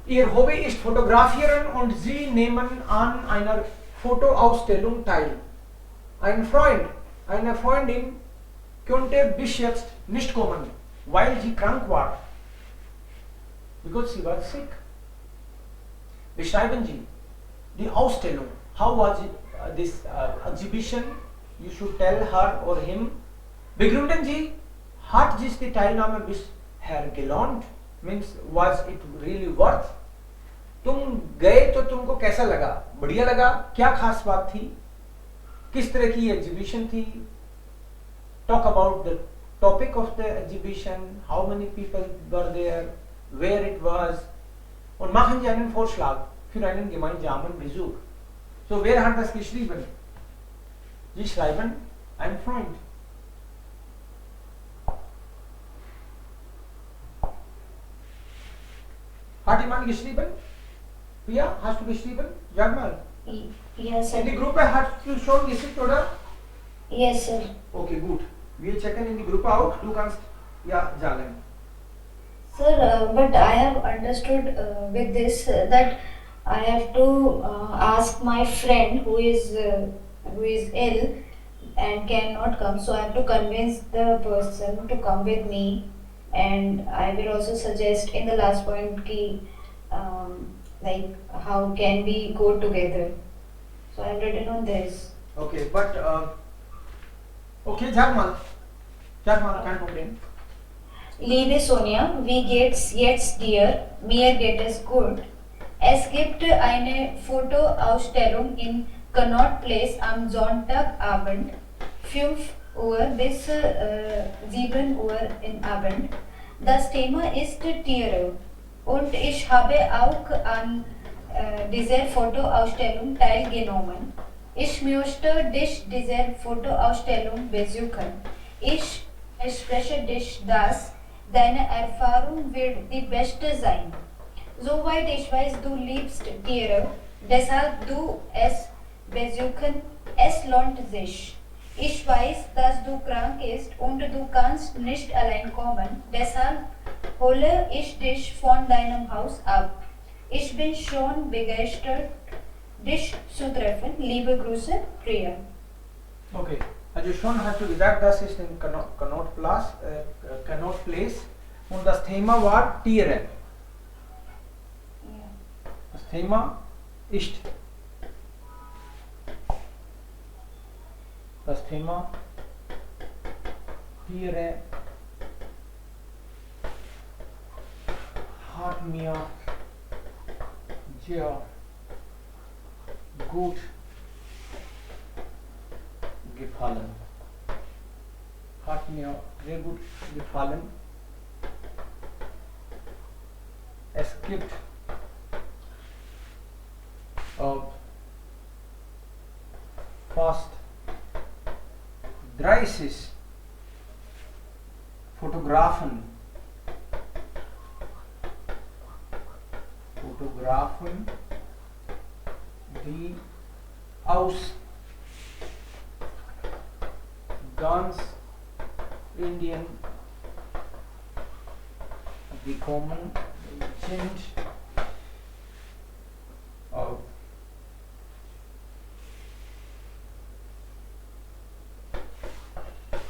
Ihr Hobby ist Fotografieren und Sie nehmen an einer Fotoausstellung teil. Ein Freund, eine Freundin konnte bis jetzt nicht kommen, weil sie krank war. Because she was sick. Beschreiben Sie die Ausstellung. How was this exhibition? You should tell her or him. Begründen Sie, hat sich die Teilnahme bisher gelohnt? Means was it really worth? तुम गए तो तुमको कैसा लगा? बढ़िया लगा? क्या खास बात थी? किस तरह की एग्जीबिशन थी? Talk about the topic of the exhibition, how many people were there, where it was. Und machen Sie einen Vorschlag für einen gemeinsamen Besuch. So, wer hat das geschrieben? Sie schreiben ein Freund. Hat jemand geschrieben? Pia, hast du geschrieben? Sag mal. Yes, sir. In die Gruppe hast du schon geschickt, oder? Yes, sir. Okay, gut. Wir checken in die Gruppe auch. Du kannst ja sagen. Sir, but I have understood with this that I have to ask my friend who is ill and cannot come. So I have to convince the person to come with me, and I will also suggest in the last point ki like how can we go together. So I have written on this. Okay, but okay, sag mal. Sag mal, kein Problem. Liebe Sonja, wie geht's jetzt dir? Mir geht es gut. Es gibt eine Fotoausstellung in Connaught Place am Sonntagabend, 5 Uhr bis 7 Uhr im Abend. Das Thema ist Tiere und ich habe auch an dieser Fotoausstellung teilgenommen. Ich möchte dich dieser Fotoausstellung besuchen. Ich verspreche dich, dass deine Erfahrung wird die beste sein. Soweit ich weiß, du liebst Tiere, deshalb du es besuchen, es lohnt sich. Ich weiß, dass du krank bist und du kannst nicht allein kommen, deshalb hole ich dich von deinem Haus ab. Ich bin schon begeistert, dich zu treffen. Liebe Grüße, Priya. Okay. Also schon hast du gesagt, das ist in Connaught Place und das Thema war Tiere. Das Thema ist das Thema Tiere hat mir sehr gut gefallen. Hat mir sehr gut gefallen. Es gibt fast 30 Fotografen, die aus ganz Indien gekommen sind.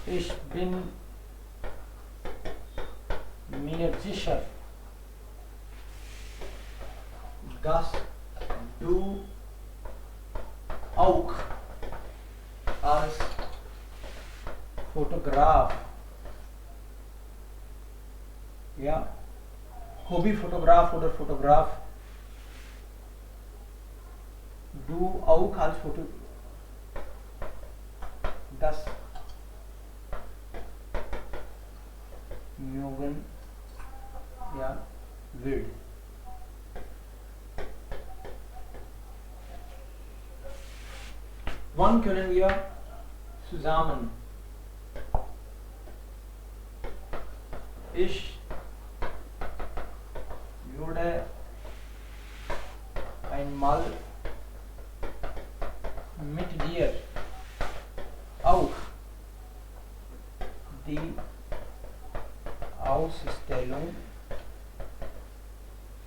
Ich bin mir sicher, dass du auch als Fotograf, ja, Hobbyfotograf oder Fotograf, du auch als Fotograf, das mögen, ja, will. Wann können wir zusammen? Ich würde einmal mit dir auch die Ausstellung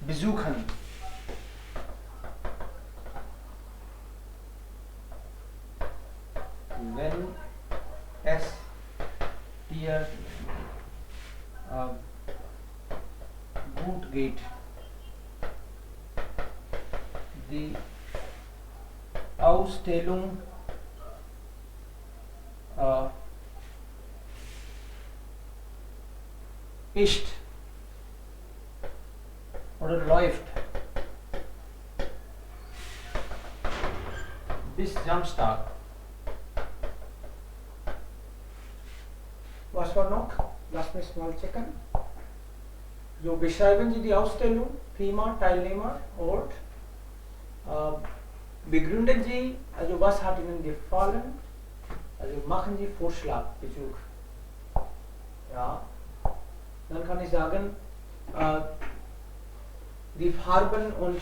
besuchen. Wenn es dir gut geht. Die Ausstellung ist oder läuft bis Samstag. Was war noch? Lass mich mal checken. So beschreiben Sie die Ausstellung, Thema, Teilnehmer, Ort. Begründen Sie, also was hat Ihnen gefallen? Also machen Sie Vorschlag, Bezug. Ja. Dann kann ich sagen, die Farben und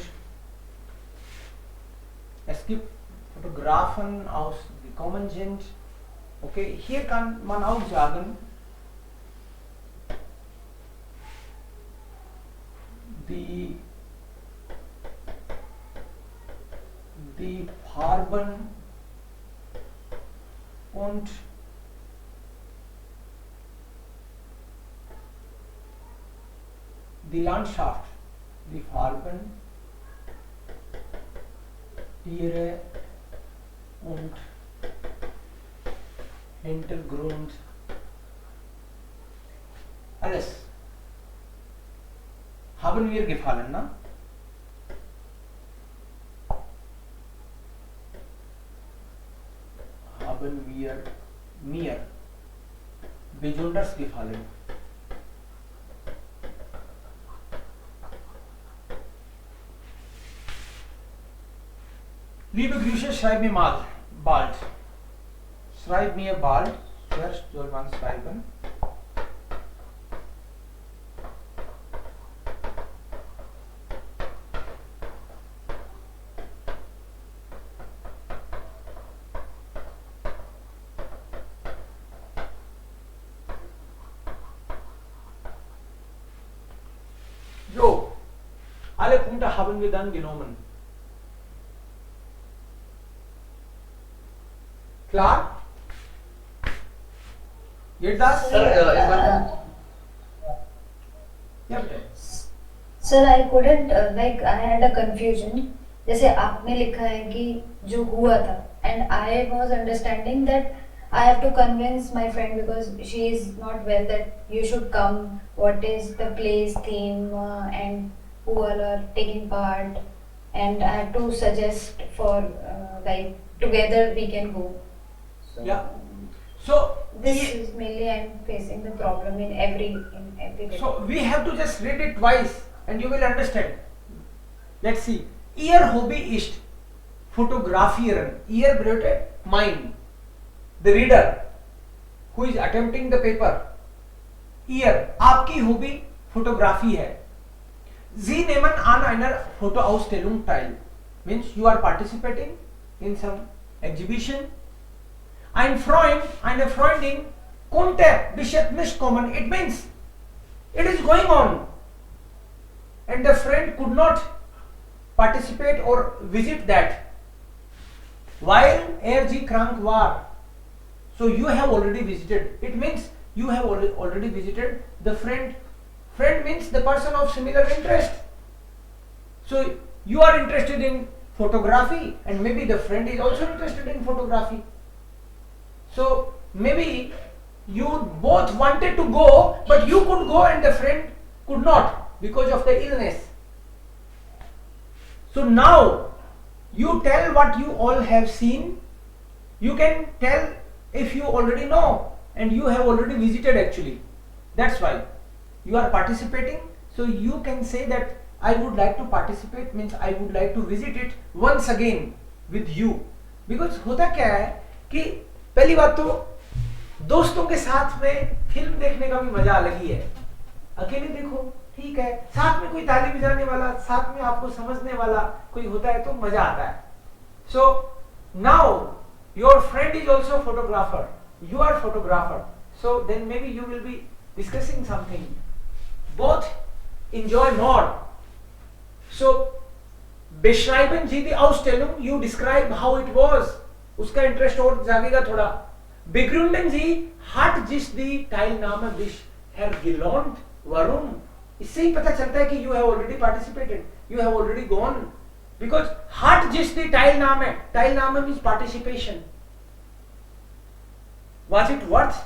es gibt Fotografen aus gekommen sind. Okay, hier kann man auch sagen, die Farben und die Landschaft, die Farben, Tiere und Hintergrund, alles haben mir gefallen, na? Haben wir mir besonders gefallen. Liebe Grüße, schreib mir mal bald. Schreib mir bald. Zuerst soll man schreiben. So, alle Punkte haben wir dann genommen. Klar? Geht das? Ja, bitte. Sir, I couldn't like I had a confusion. जैसे आपने लिखा है कि जो हुआ था, and I was understanding that I have to convince my friend because she is not well that you should come. What is the place theme and who all are taking part, and I have to suggest for like together we can go. So, Yeah. So this is mainly I'm facing the problem in every way. So we have to just read it twice and you will understand. Let's see. Ihr Hobby ist fotografieren. Ihr bedeutet mein. The reader who is attempting the paper. Ihr, आपकी hobby photography है. Sie nehmen an einer Fotoausstellung teil. Means you are participating in some exhibition. Ein Freund, eine Freundin konnte bestimmt nicht kommen. It means it is going on and the friend could not participate or visit that while er krank war. So you have already visited. It means you have already visited the friend. Friend means the person of similar interest. So you are interested in photography and maybe the friend is also interested in photography. So maybe you both wanted to go, but you could go and the friend could not because of the illness. So now you tell what you all have seen. You can tell if you already know and you have already visited actually. That's why you are participating. So you can say that I would like to participate means I would like to visit it once again with you. Because होता क्या है कि पहली बात तो दोस्तों के साथ में फिल्म देखने का भी मजा अलग ही है. अकेले देखो ठीक है, साथ में कोई ताली बजाने वाला, साथ में आपको समझने वाला कोई होता है तो मजा आता है. So now your friend is also photographer, you are photographer, so then maybe you will be discussing something, both enjoy more. So beschreiben Sie die Ausstellung, you describe how it was. उसका interest और जागेगा थोड़ा. Begründen Sie, hat sich die Teilnahme bisher gelohnt? Warum? इससे ही पता चलता है कि you have already participated, you have already gone. Because hat sich die Teilnahme means participation. Was it worth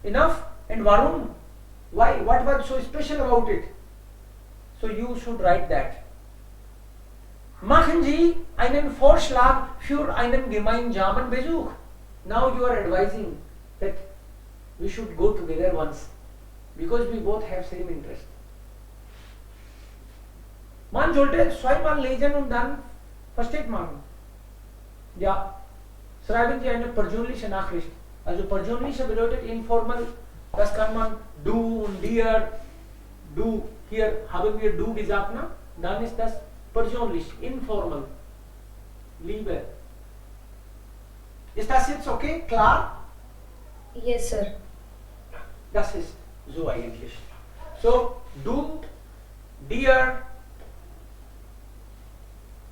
enough? And warum? Why? What was so special about it? So you should write that. Machen Sie einen Vorschlag für einen gemeinsamen Besuch. Now you are advising that we should go together once because we both have same interest. Man sollte zweimal lesen und dann versteht man. Ja, schreiben Sie eine persönliche Nachricht. Also persönliche bedeutet informal. Das kann man du und dir. Du, hier haben wir du gesagt, na? Dann ist das persönlich, informal. Liebe. Ist das jetzt okay? Klar? Yes, sir. Das ist so eigentlich. So, du, dir,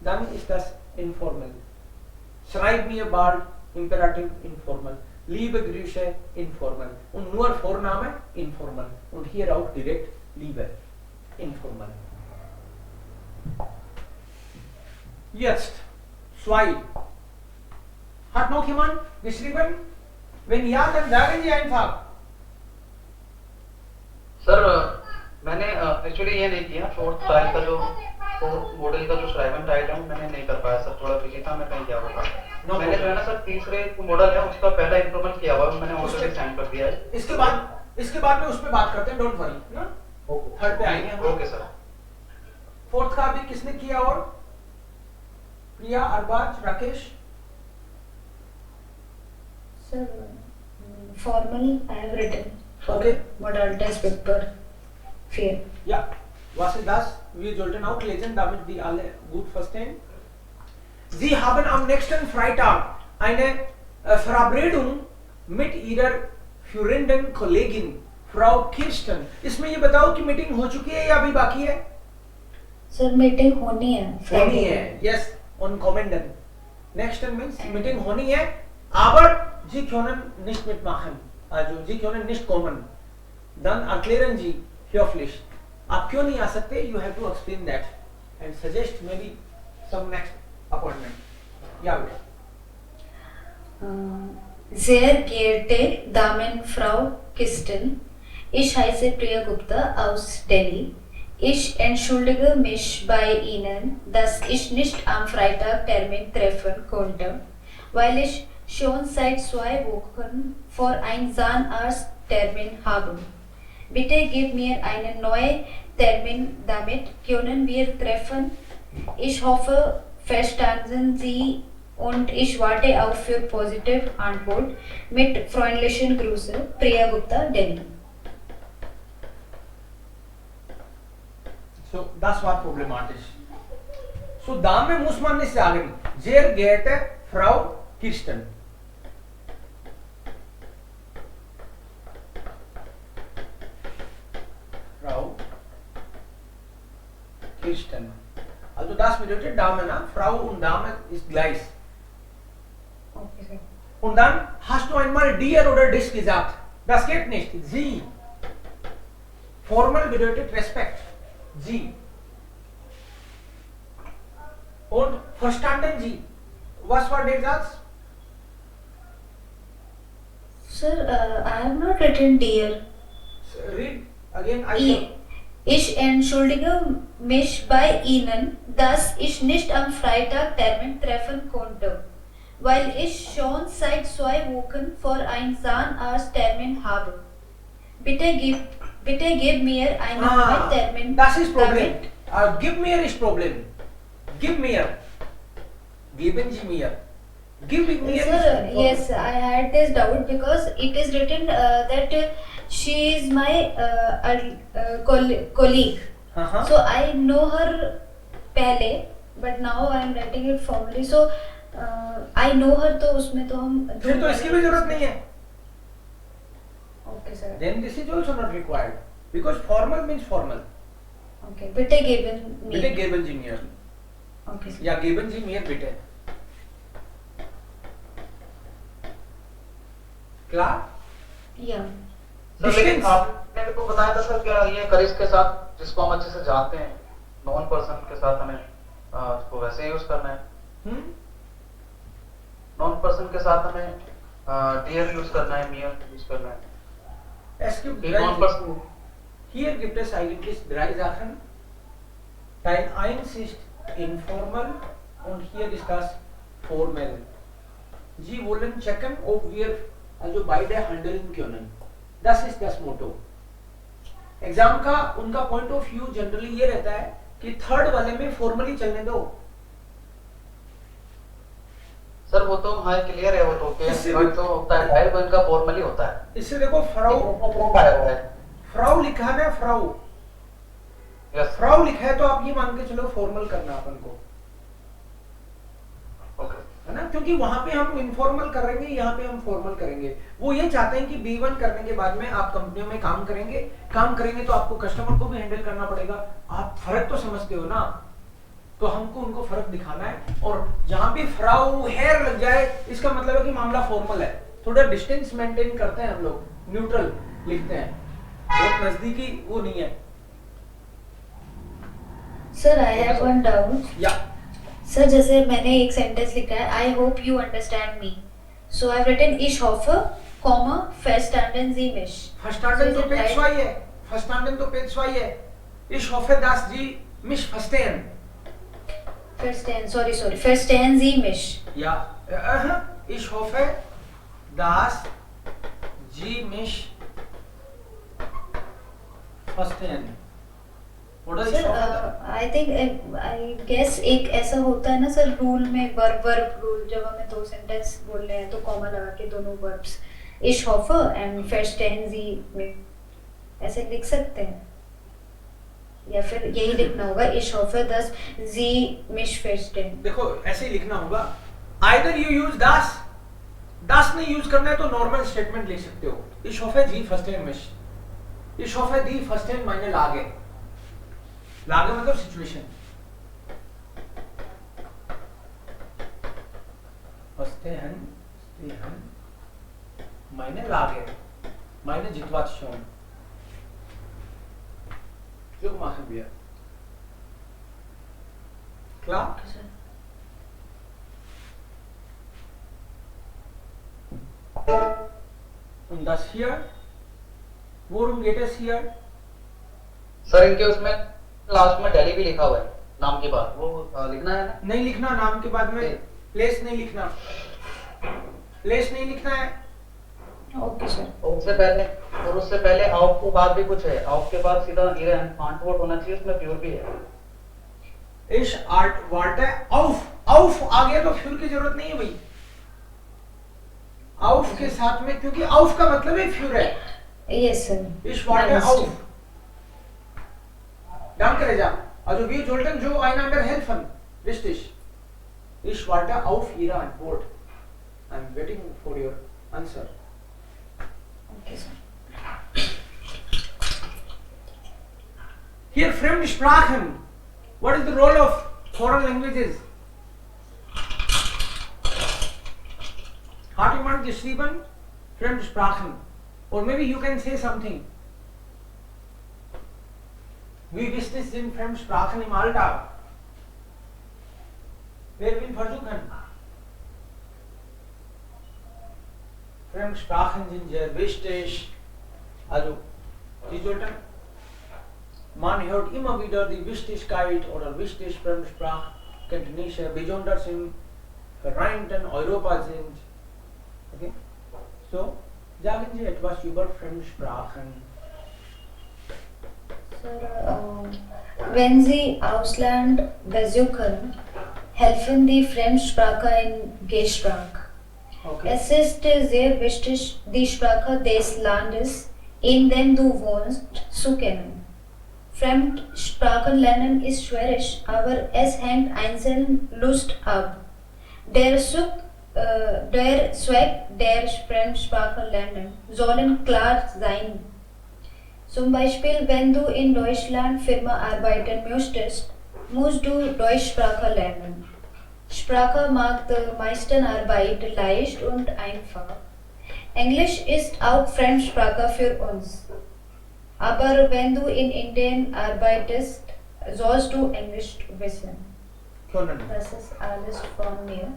dann ist das informal. Schreib mir bald, Imperativ informal. Liebe Grüße informal. Und nur Vorname informal. Und hier auch direkt Liebe informal. Jetzt 2. Hat noch jemand geschrieben? Wenn ja, dann sagen Sie einfach. Sir मैंने actually ये नहीं किया. Fourth tile का जो model का जो श्राइवन tile है मैंने नहीं कर पाया सर. थोड़ा बिजी था, मैं कहीं गया हुआ था. मैंने जो है ना सर तीसरे मॉडल है उसका पहला इंप्रूवमेंट किया हुआ है, मैंने ऑलरेडी सेंड कर दिया है. इसके बाद में उस पे बात करते हैं. डोंट वरी ना. थर्ड पे आएंगे हम. Okay sir. फोर्थ का अभी किसने किया? और प्रिया, Arbaaz, Rakesh. Sir, formal I have written for Okay. model test paper 4. Ja, was ist das? Wir sollten auch lesen, damit die alle gut verstehen. Sie haben am nächsten Freitag eine Verabredung mit Ihrer führenden Kollegin, Frau Kirsten. इसमें ये बताओ कि meeting हो चुकी है या अभी बाकी है? Sir, meeting होनी है. होनी है. Yes, on Kommenden. Nächsten means meeting होनी है. Aber Sie können nicht mitmachen. Also Sie können nicht kommen. Dann erklären Sie höflich. आप क्यों नहीं आ सकते? You have to explain that and suggest maybe some next appointment. Ja, bitte. Sehr geehrte Damen, Frau Kirsten, ich heiße Priya Gupta aus Delhi. Ich entschuldige mich bei Ihnen, dass ich nicht am Freitag Termin treffen konnte, weil ich schon seit 2 Wochen vor einen Zahnarzttermin habe. Bitte gib mir einen neuen Termin, damit können wir treffen. Ich hoffe, verstanden Sie und ich warte auch für positive Antwort. Mit freundlichen Grüßen, Priya Gupta, Delhi. So, das war problematisch. So, Dame muss man nicht sagen. Sehr geehrte Frau Kirsten. Frau Kirsten. Also das bedeutet Dame, na? Frau und Dame ist gleich. Okay, sir. Und dann hast du einmal dir oder dich gesagt. Das geht nicht. Sie. Formal bedeutet Respekt. Sie. Und verstanden Sie. Was war der Satz? Sir, I have not written dear. Read again. Ich entschuldige mich bei Ihnen, dass ich nicht am Freitag Termin treffen konnte, weil ich schon seit 2 Wochen vor einen Zahnarzttermin habe. Bitte gib mir einen neuen Termin. Das ist Problem. damit- Gib mir ist Problem. Gib mir. Geben Sie mir. Give me Sir, yes, I had this doubt because it is written that she is my colleague. Uh-huh. So I know her पहले, but now I am writing it formally. So I know her, तो उसमें तो हम फिर तो इसकी भी जरूरत नहीं है. Okay, sir. Then this is also not required because formal means formal. Okay. Bitte geben Bitte mir. geben Sie mir. Okay. Ja, geben Sie mir bitte. Klar? Yeah. Sir लेकिन Distance. आपने मेरे को बताया था सर क्या ये करिस के साथ जिसको हम अच्छे से जानते हैं नॉन पर्सन के साथ हमें उसको वैसे यूज करना है Hmm? नॉन पर्सन के साथ हमें डियर यूज करना है मियर यूज करना है Es gibt ये non drei. Person Hier gibt es eigentlich drei Sachen. Teil 1 ist informal und hier ist das formal. Sie wollen checken, ob wir also beide handeln können. Das ist das Motto. Exam का उनका point of view generally ये रहता है कि third वाले में formally चलने दो. सर वो तो हाँ क्लियर है वो तो कि इससे वर्ड तो होता है डायल वो इनका फॉर्मली होता है इससे देखो फ्राउ आया हुआ है फ्राउ लिखा है ना फ्राउ यस फ्राउ लिखा है तो आप ये मान के चलो फॉर्मल करना अपन को ओके है ना, क्योंकि वहां पे हम इनफॉर्मल करेंगे यहाँ पे हम फॉर्मल करेंगे. वो ये चाहते हैं कि B1 करने के बाद में आप कंपनियों में काम करेंगे तो आपको कस्टमर को भी हैंडल करना पड़ेगा. आप फर्क तो समझते हो ना, तो हमको उनको फर्क दिखाना है. और जहां भी फ्राउ हेयर लग जाए इसका मतलब है कि मामला फॉर्मल है. थोड़ा डिस्टेंस मेंटेन करते हैं हम लोग, न्यूट्रल लिखते हैं, बहुत नजदीकी वो नहीं है. Sir, I have one doubt. या सर जैसे मैंने एक सेंटेंस लिखा है I hope you understand me so I have written ich hoffe, comma verstanden Sie mich. verstanden So तो is it पेज right? 2 है. verstanden तो पेज 2 है. Ich hoffe, dass Sie mich verstehen. Verstehen Sie mich. Ja, ich hoffe, dass Sie mich verstehen. Oder ich sir hoffe, I think I guess एक ऐसा होता है ना sir rule में verb rule जब हमें दो सेंटेंस बोल रहे हैं तो कॉमा लगा के दोनों verbs ich hoffe and verstehen Sie mich ऐसे लिख सकते हैं या फिर यही लिखना होगा ich hoffe dass Sie mich verstehen. देखो ऐसे ही लिखना होगा. Either you use das नहीं यूज करना है तो नॉर्मल स्टेटमेंट लिख सकते हो. Ich hoffe, Sie verstehen mich. Ich hoffe, die verstehen meine Lage. Lage मतलब situation. Verstehen meine Lage, meine Situation. So machen wir. Klar? Okay, sir. Und das hier? Worum geht es hier? Sir इनके उसमें last में दिल्ली भी लिखा हुआ है नाम के बाद वो लिखना है ना नहीं लिखना नाम के बाद में. नहीं. प्लेस नहीं लिखना. प्लेस नहीं लिखना है. Okay sir. और उससे पहले आउट के बाद भी कुछ है आउट के बाद सीधा ईरे antwort होना चाहिए उसमें प्योर भी है Ich warte auf आ गया तो फ्यूर की जरूरत नहीं है भाई. auf के साथ में क्योंकि auf का मतलब ही फ्यूर है. Yes sir. Ich warte auf. Danke, Reja. Also wir sollten so einander helfen. Richtig. Ich warte auf Ihre Antwort. I'm waiting for your answer. Okay sir. Hier Fremdsprachen. What is the role of foreign languages? Hat jemand geschrieben? Fremdsprachen. Or maybe you can say something. Wie wichtig sind Fremdsprachen im Alltag? Wer will versuchen? Fremdsprachen sind sehr wichtig. Also, die sollten, man hört immer wieder die Wichtigkeit oder wichtig Fremdsprachkenntnisse, besonders im vereinten Europa sind. Okay? So, sagen Sie etwas über Fremdsprachen. Wenn Sie Ausland besuchen, helfen die Fremdsprache in Gespräch. Okay. Es ist sehr wichtig, die Sprache des Landes, in dem du wohnst, zu kennen. Fremdsprachen lernen ist schwierig, aber es hängt einzeln Lust ab. Der Zweck der Fremdsprache lernen sollen klar sein. Zum Beispiel, wenn du in Deutschland Firma arbeiten möchtest, musst du Deutschsprache lernen. Sprache macht die meisten Arbeit leicht und einfach. Englisch ist auch Fremdsprache für uns. Aber wenn du in Indien arbeitest, sollst du Englisch wissen. Können. Das ist alles von mir.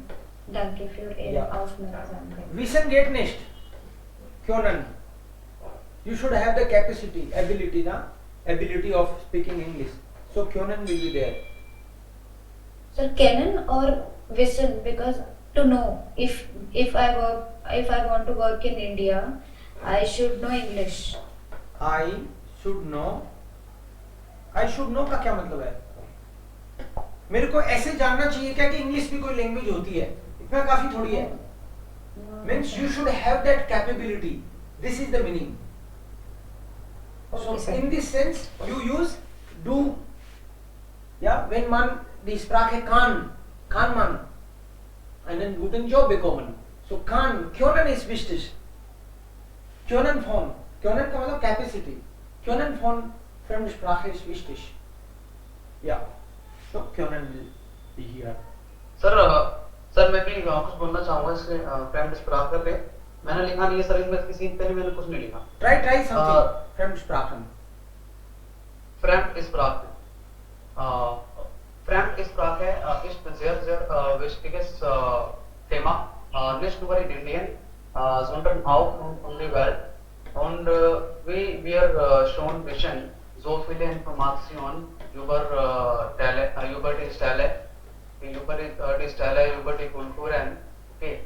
Danke für Ihre Ja. Aufmerksamkeit. Wissen geht nicht. Können. You should have the capacity, ability of speaking English. So können will be there. Sir, kennen or wissen, because to know if I want to work in India, I should know English. I should know. I should know का क्या मतलब है? मेरे को ऐसे जानना चाहिए क्या कि इंग्लिश भी कोई लैंग्वेज होती है? इतना काफी थोड़ी है. Means you should have that capability. This is the meaning. So Okay, sir. in this sense, you use do. Ja, wenn man die Sprache kann man einen guten Job bekommen. So können ist wichtig. Können का मतलब capacity. Können von Fremdsprache ist wichtig. Ja, so können will be here. Sir मैं भी कुछ बोलना चाहूंगा इसके friend स्प्राकर पे। मैंने लिखा नहीं है सर, इनमें किसी पहले मैंने कुछ नहीं लिखा। Try something. Fremdsprachen. Fremdsprache. Fremdsprache ist sehr wichtiges Thema, nicht nur in Indien, sondern auch um die Welt. Und wir schon wissen so viele Informationen über die Stelle, über die Kulturen. Okay.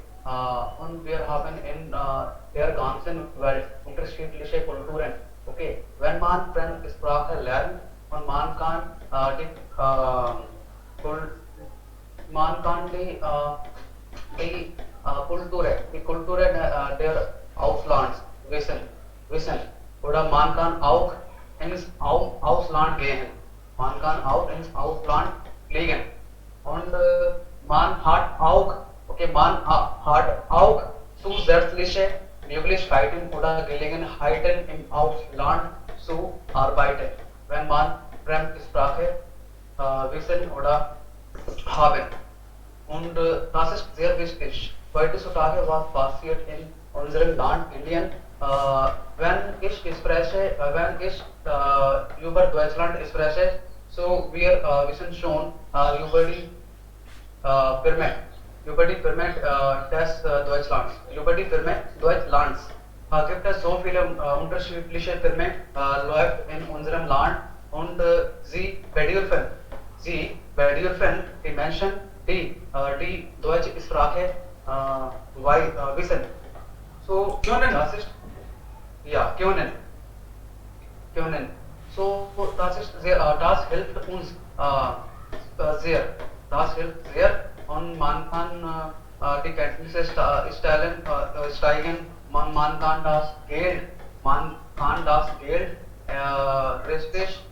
Und wir haben in der ganzen Welt unterschiedliche Kulturen. Okay. Wenn man Fremdsprache lernt und man kann die Kultur der Auslands wissen. Oder man kann auch ins Ausland gehen. Man kann auch ins Ausland fliegen. Und man hat auch zusätzliche Möglichkeiten oder Gelegenheiten im Ausland zu arbeiten, wenn man Fremdsprache wissen oder haben. Und das ist sehr wichtig. Heutzutage, was passiert in unserem Land Indien, wenn ich über Deutschland spreche, so wir wissen schon über die Permit des Deutschlands. Über die Permit Deutschlands gibt es so viele unterschiedliche Permit läuft in unserem Land und sie bedürfen die Menschen, die deutsche Sprache wissen. So Können. das ist können. So das hilft uns sehr. Das hilft sehr und man kann die Kenntnisse steigen. Man kann das Geld richtig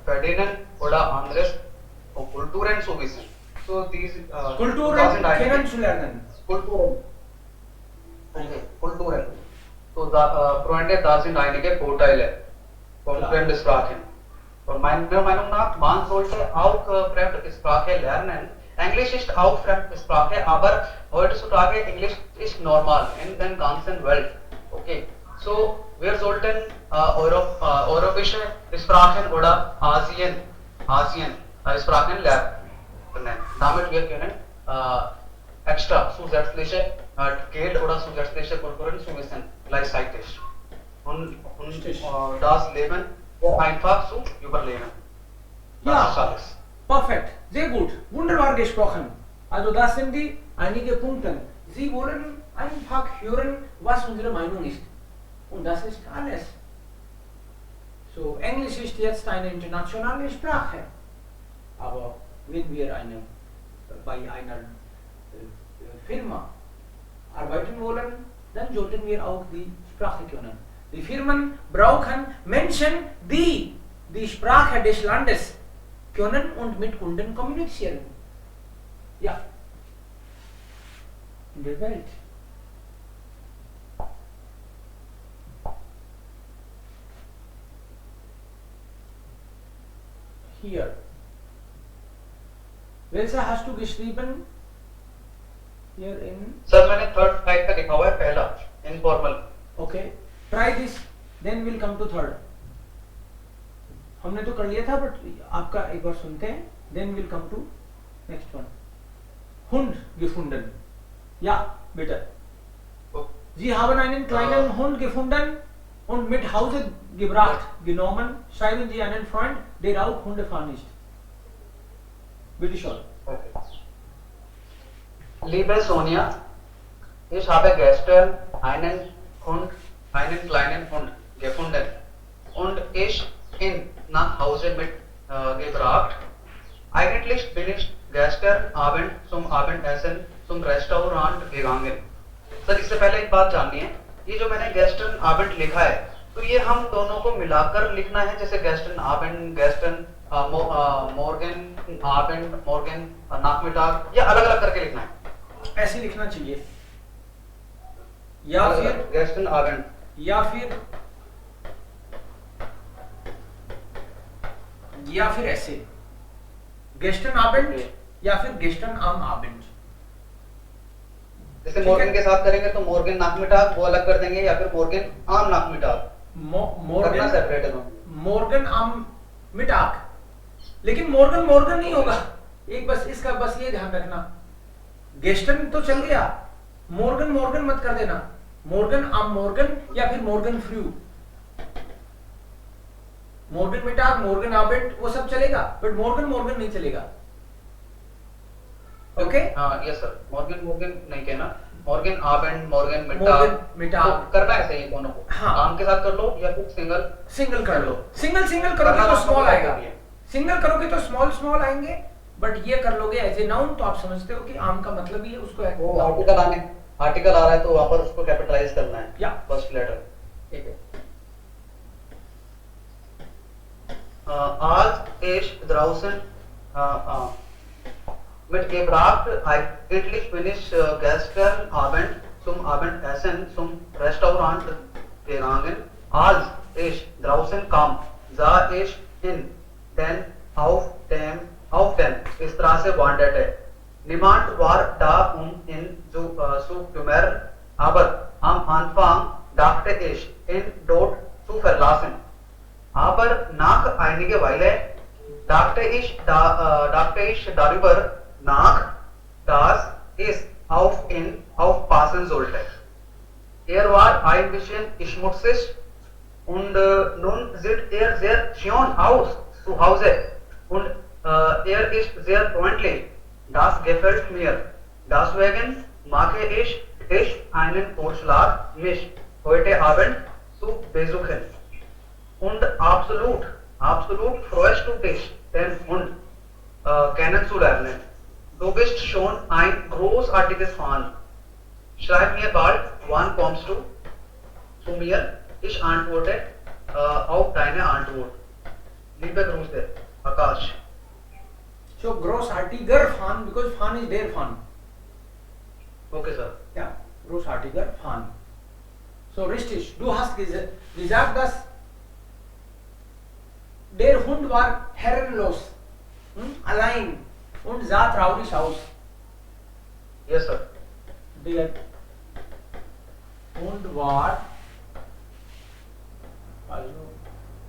verdienen oder anderes Kulturen zu wissen. So diese Kulturen kennenzulernen. Kulturen. So Freunde, das sind einige Vorteile von Fremdsprachen. Und meiner Meinung nach, man sollte auch Fremdsprache lernen. Englisch ist auch Fremdsprache, aber heutzutage Englisch ist normal in der ganzen Welt. Okay. So wir sollten europäische Sprachen oder Asien Sprachen lernen. Damit wir können extra zusätzliche Geld oder zusätzliche Kulturen zu wissen gleichzeitig. Und das Leben einfach zu überleben. Das ist Ja, alles. perfekt. Sehr gut. Wunderbar gesprochen. Also das sind die einige Punkte. Sie wollen einfach hören, was unsere Meinung ist. Und das ist alles. So, Englisch ist jetzt eine internationale Sprache. Aber wenn wir bei einer Firma arbeiten wollen, dann sollten wir auch die Sprache können. Die Firmen brauchen Menschen, die die Sprache des Landes können und mit Kunden kommunizieren. Ja. In der Welt. here. Welcher hast du geschrieben? Here in. Sir मैंने third type का लिखा हुआ है पहला informal. Okay. Try this. Then we'll come to third. हमने तो कर लिया था बट आपका एक बार सुनते हैं. Then we'll come to next one. Hund gefunden. Ja, bitte. Sie haben einen kleinen Hund gefunden und mit Hause gebracht, genommen. Schreiben Sie einen Freund, der auch Hundefahren ist. Bitte schön. Okay. Liebe Sonja, ich habe gestern einen kleinen Hund gefunden und ich ihn nach Hause mitgebracht. Eigentlich bin ich gestern Abend zum Abendessen zum Restaurant gegangen. Sir इससे पहले एक बात जाननी है, ये जो मैंने गेस्टन आबेंट लिखा है तो ये हम दोनों को मिलाकर लिखना है, जैसे गेस्टन आबेंट, गेस्टन मॉर्गन आबेंट, मॉर्गन नाकमिटाग, या अलग अलग करके लिखना है? ऐसे लिखना चाहिए या फिर गेस्टन आबेंट या फिर ऐसे गेस्टन आबेंट या फिर गेस्टन आम आबेंट. जैसे मॉर्गन के साथ करेंगे तो मॉर्गन नाकमिटाग वो अलग कर देंगे, या फिर मॉर्गन आम नाकमिटाग. मॉर्गन सेपरेट है. मॉर्गन आम मिटाक, लेकिन मॉर्गन नहीं होगा. एक बस इसका बस ये ध्यान रखना, गेस्टन तो चल गया, मॉर्गन मत कर देना. मॉर्गन आम मॉर्गन या फिर मॉर्गन फ्रू, मॉर्गन मिटाक, मॉर्गन आबेंट वो सब चलेगा, बट मॉर्गन नहीं चलेगा. ओके. हाँ यस सर, मॉर्गन नहीं कहना, मॉर्गन आबेंट, मॉर्गन मिटाक तो करना है सही दोनों को. हाँ. आम के साथ कर लो या फिर सिंगल कर लो. सिंगल करोगे तो स्मॉल आएगा, सिंगल करोगे तो स्मॉल आएंगे, बट ये कर लोगे एज ए नाउन तो आप समझते हो कि आम का मतलब ही है उसको. वो आर्टिकल आ रहा है तो वहां पर उसको कैपिटलाइज करना है, या फर्स्ट लेटर. ठीक है. आज ich draußen mitgebracht. Eigentlich bin ich gestern Abend zum Abendessen zum Restaurant gegangen. Als ich draußen kam, sah ich ihn denn auf den Straße wanderte. Niemand war da, ihn zu kümmern, aber am Anfang dachte ich, ihn dort zu verlassen. Aber nach einige Weile dachte ich darüber nach, dass ich auf ihn aufpassen sollte. War ein bisschen schmutzig und nun sieht sehr schön aus zu Hause und ist sehr freundlich. Das gefällt mir. Deswegen mache ich einen Vorschlag, mich heute Abend zu besuchen. Und absolut freust du dich, den Hund kennenzulernen. Du bist schon ein großartiges Fan. Schreib mir bald, wann kommst du zu mir? Ich antworte auf deine Antwort. Liebe Grüße, Akash. So großartiger Fan, because Fan is their fun. Okay, sir. Ja, großartiger Fan. So richtig, du hast gesagt, dass der Hund war herrenlos, allein und sah traurig aus. Yes, sir. Der Hund war, also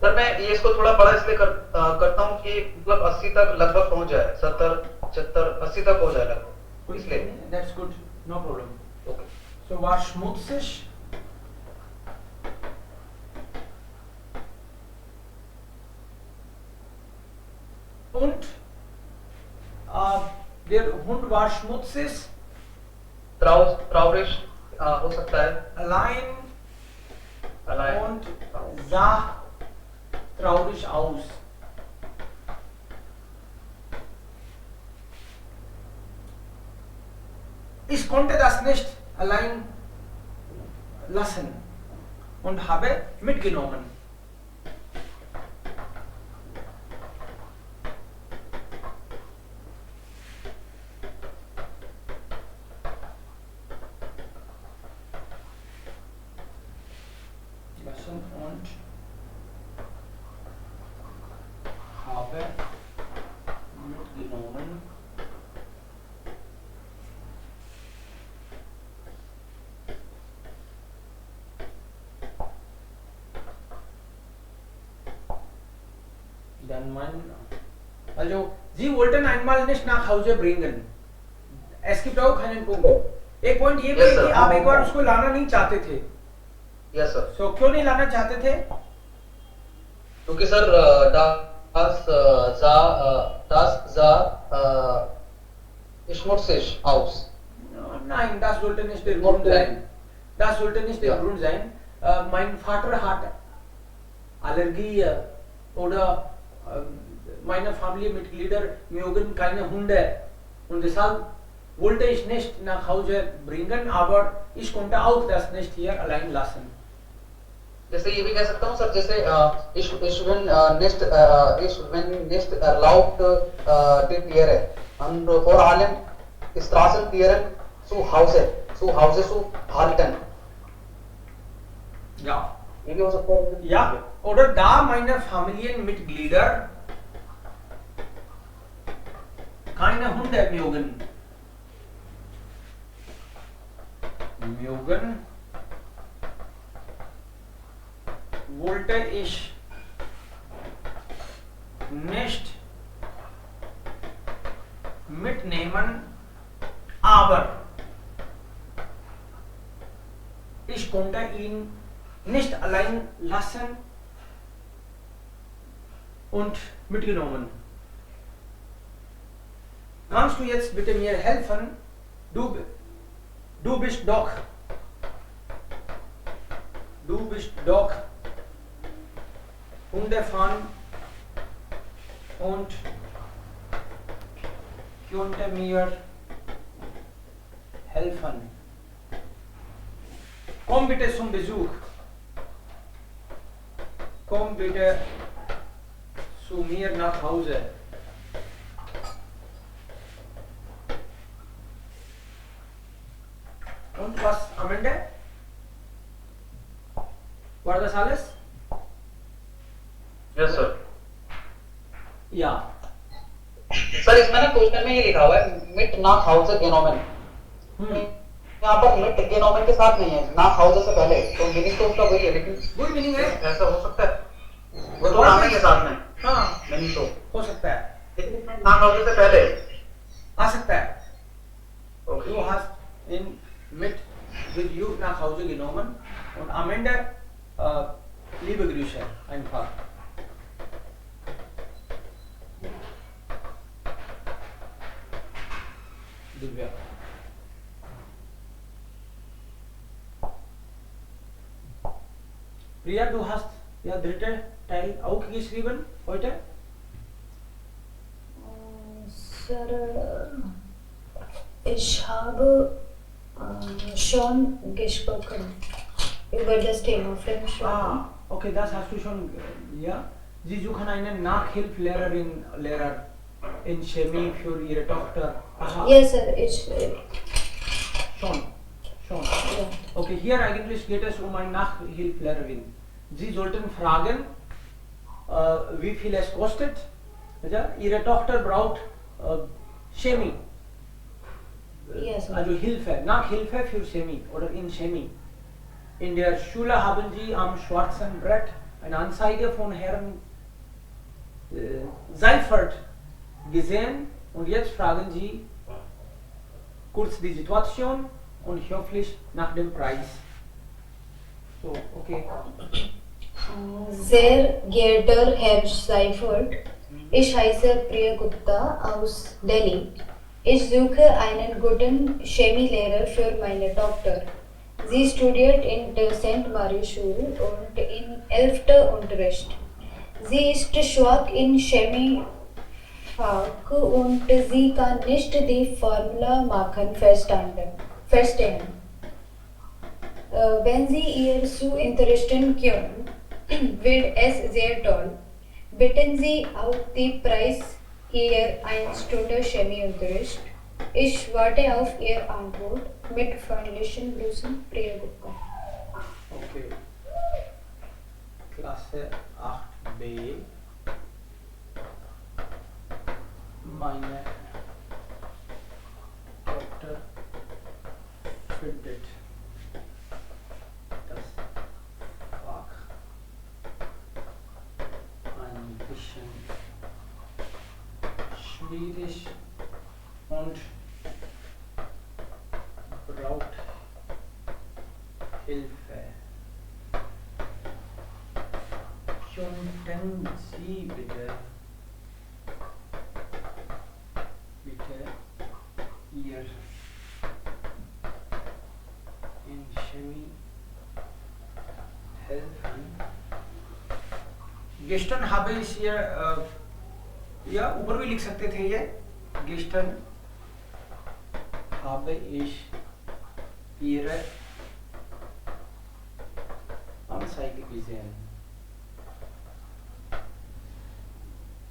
sir मैं ये इसको थोड़ा बड़ा इसलिए करता हूँ कि मतलब 80 तक लगभग पहुंच जाए, 70, 75, 80 तक हो जाए लगभग, इसलिए. That's good, no problem. Okay. So war schmutzig. Und der Hund war schmutzig. traurig हो सकता है. Allein und sah traurig aus. Ich konnte das nicht allein lassen und habe mitgenommen. Lassen und habe dann mein, also Sie wollten einmal nicht nach Hause bringen. Es gibt auch keinen Punkt. एक point ये भी Yes, है sir. कि आप एक बार उसको लाना नहीं चाहते थे. यस सर, So क्यों नहीं लाना चाहते थे? क्योंकि sir das za Schmutzig aus. Nein, das sollte nicht der Noch Grund sein. bleiben. Das sollte nicht der Ja. Grund sein. Mein Vater hat Allergie oder meine Familienmitglieder mögen keine Hunde und deshalb wollte ich nicht nach Hause bringen, aber ich konnte auch das nicht hier allein lassen. जैसे ये भी कह सकता हूँ sir, जैसे ich bin nicht erlaubt die Tiere und vor allem Straßentieren zu Hause zu halten. Ja. ये भी हो सकता है. Ja, oder da meine Familienmitglieder keine Hunde mögen. Wollte ich nicht mitnehmen, aber ich konnte ihn nicht allein lassen und mitgenommen. Kannst du jetzt bitte mir helfen? Du bist doch Hundefahren und könnte mir helfen. Komm bitte zum Besuch. Komm bitte zu mir nach Hause. Und was am Ende? War das alles? Yes sir. Ja. Sir इसमें ना question में ये लिखा हुआ है मिट nach Hause genommen. यहाँ पर मिट genommen के साथ नहीं है, nach Hause से पहले, तो मीनिंग तो उसका वही है, लेकिन वही मीनिंग है. ऐसा हो सकता है वो तो नाम है के साथ में हाँ, मीनिंग तो, हो सकता है. लेकिन nach Hause से पहले. आ सकता है. Okay. Du hast ihn mit with you nach Hause genommen und am Ende liebe Grüße einfach. Divya. Priya, du hast ja dritte Teil auch geschrieben heute? Sir, ich habe schon gesprochen über das Thema Fremdsprachen. Ah, okay, das hast du schon, ja. Sie suchen einen Nachhilfelehrerin, Lehrer in Chemie für ihre Tochter. Aha, Yes, sir, ich. schon. Ja. Okay, hier eigentlich geht es um eine Nachhilfelehrerin. Sie sollten fragen, wie viel es kostet. Ja? Ihre Tochter braucht Chemie. Yes, sir. Also Hilfe, Nachhilfe für Chemie oder in Chemie. In der Schule haben Sie am schwarzen Brett eine Anzeige von Herrn Seifert gesehen und jetzt fragen Sie kurz die Situation und höflich nach dem Preis. So, okay. Sehr geehrter Herr Seifert, ich heiße Priya Gupta aus Delhi. Ich suche einen guten Chemielehrer für meine Tochter. Sie studiert in der St. Marie Schule und in 11. Unterricht. Sie ist schwach in Chemiefach und sie kann nicht die Formel machen verstehen. Wenn Sie ihr zu unterrichten können, wird es sehr toll. Bitten Sie auf die Preis Ihr 1 Stunde Chemieunterricht. Ich warte auf Ihre Antwort. Mit freundlichen Grüßen, Priya Gupta. Okay. Klasse 8b. Meine Tochter findet das Fach ein bisschen schwierig und braucht Hilfe. Könnten Sie bitte ihr in Chemie helfen? Gestern habe ich ihr या ऊपर भी लिख सकते थे ये gestern habe ich ihre Anzeige gesehen.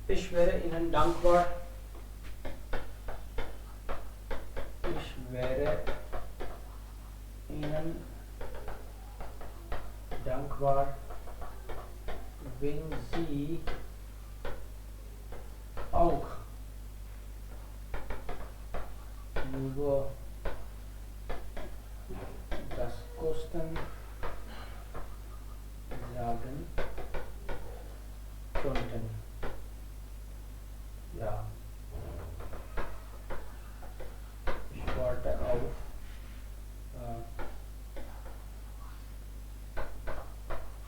Ich wäre Ihnen dankbar. Ich wäre Ihnen dankbar, wenn Sie auch über das Kosten sagen könnten. Ja. Ich warte auf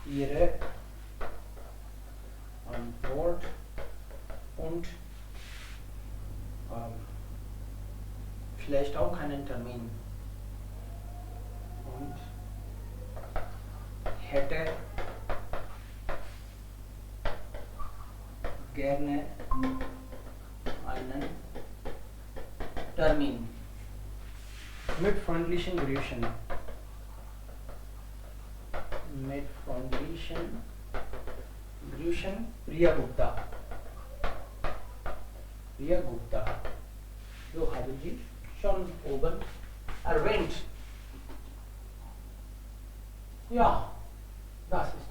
Ihre Antwort und vielleicht auch einen Termin. Und hätte gerne einen Termin mit freundlichen Grüßen. Mit freundlichen Grüßen, Priya Gupta. Priya Gupta. So habe ich schon oben erwähnt. Ja, das ist